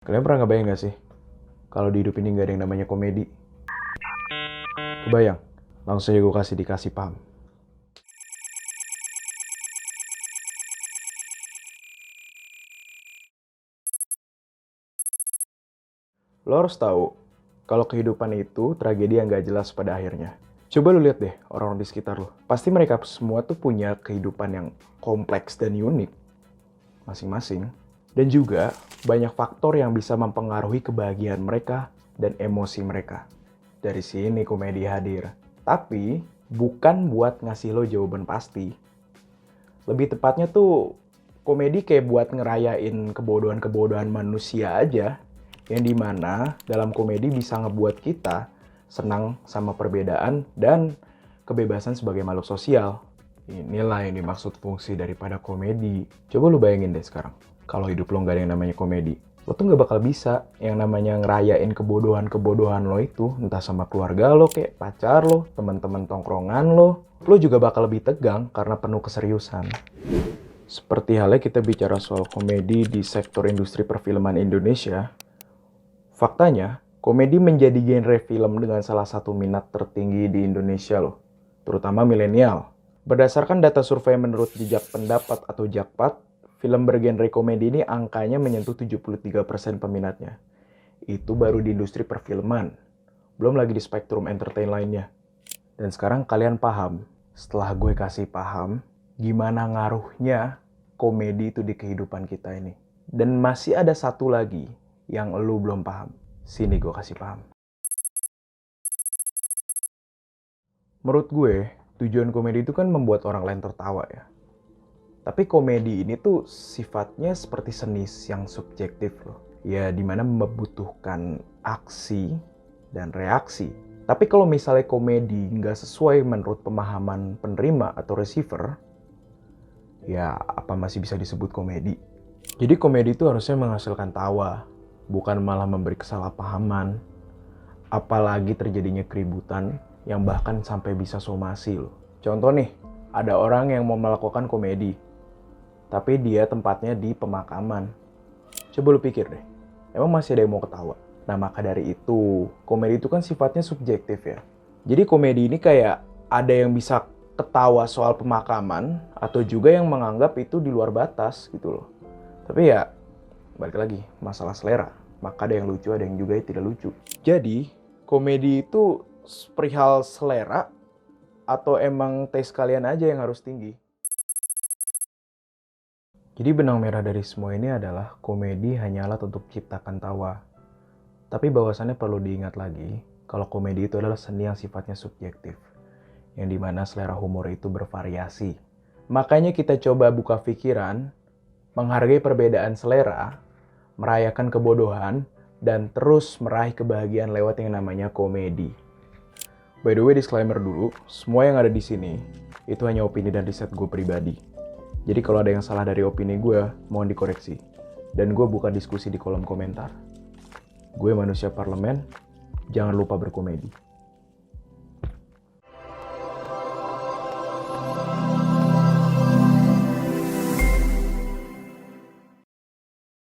Kalian pernah ngebayang gak sih, kalau di hidup ini nggak ada yang namanya komedi? Kebayang? Langsung aja gue dikasih paham. Lo harus tahu, kalau kehidupan itu tragedi yang nggak jelas pada akhirnya. Coba lo lihat deh orang-orang di sekitar lo. Pasti mereka semua tuh punya kehidupan yang kompleks dan unik masing-masing. Dan juga banyak faktor yang bisa mempengaruhi kebahagiaan mereka dan emosi mereka. Dari sini komedi hadir. Tapi bukan buat ngasih lo jawaban pasti. Lebih tepatnya tuh komedi kayak buat ngerayain kebodohan-kebodohan manusia aja. Yang dimana dalam komedi bisa ngebuat kita senang sama perbedaan dan kebebasan sebagai makhluk sosial. Inilah yang dimaksud fungsi daripada komedi. Coba lu bayangin deh sekarang, kalau hidup lo nggak ada yang namanya komedi. Lo tuh nggak bakal bisa yang namanya ngerayain kebodohan-kebodohan lo itu, entah sama keluarga lo, kayak pacar lo, teman-teman tongkrongan lo. Lo juga bakal lebih tegang karena penuh keseriusan. Seperti halnya kita bicara soal komedi di sektor industri perfilman Indonesia, faktanya komedi menjadi genre film dengan salah satu minat tertinggi di Indonesia loh, terutama milenial. Berdasarkan data survei menurut Jejak Pendapat atau Jakpat, film bergenre komedi ini angkanya menyentuh 73% peminatnya. Itu baru di industri perfilman, belum lagi di spektrum entertain lainnya. Dan sekarang kalian paham, setelah gue kasih paham, gimana ngaruhnya komedi itu di kehidupan kita ini. Dan masih ada satu lagi yang lu belum paham. Sini gue kasih paham. Menurut gue, tujuan komedi itu kan membuat orang lain tertawa ya. Tapi komedi ini tuh sifatnya seperti seni yang subjektif loh. Ya dimana membutuhkan aksi dan reaksi. Tapi kalau misalnya komedi nggak sesuai menurut pemahaman penerima atau receiver, ya apa masih bisa disebut komedi? Jadi komedi itu harusnya menghasilkan tawa, bukan malah memberi kesalahpahaman. Apalagi terjadinya keributan yang bahkan sampai bisa somasi loh. Contoh nih, ada orang yang mau melakukan komedi, tapi dia tempatnya di pemakaman. Coba lu pikir deh, emang masih ada yang mau ketawa? Nah maka dari itu, komedi itu kan sifatnya subjektif ya. Jadi komedi ini kayak ada yang bisa ketawa soal pemakaman, atau juga yang menganggap itu di luar batas gitu loh. Tapi ya, balik lagi, masalah selera. Maka ada yang lucu, ada yang juga tidak lucu. Jadi, komedi itu perihal selera atau emang taste kalian aja yang harus tinggi? Jadi benang merah dari semua ini adalah komedi hanya alat untuk ciptakan tawa. Tapi bahwasannya perlu diingat lagi, kalau komedi itu adalah seni yang sifatnya subjektif. Yang dimana selera humor itu bervariasi. Makanya kita coba buka pikiran, menghargai perbedaan selera, merayakan kebodohan, dan terus meraih kebahagiaan lewat yang namanya komedi. By the way, disclaimer dulu, semua yang ada di sini itu hanya opini dan riset gue pribadi. Jadi kalau ada yang salah dari opini gue, mohon dikoreksi. Dan gue buka diskusi di kolom komentar. Gue manusia parlemen, jangan lupa berkomedi.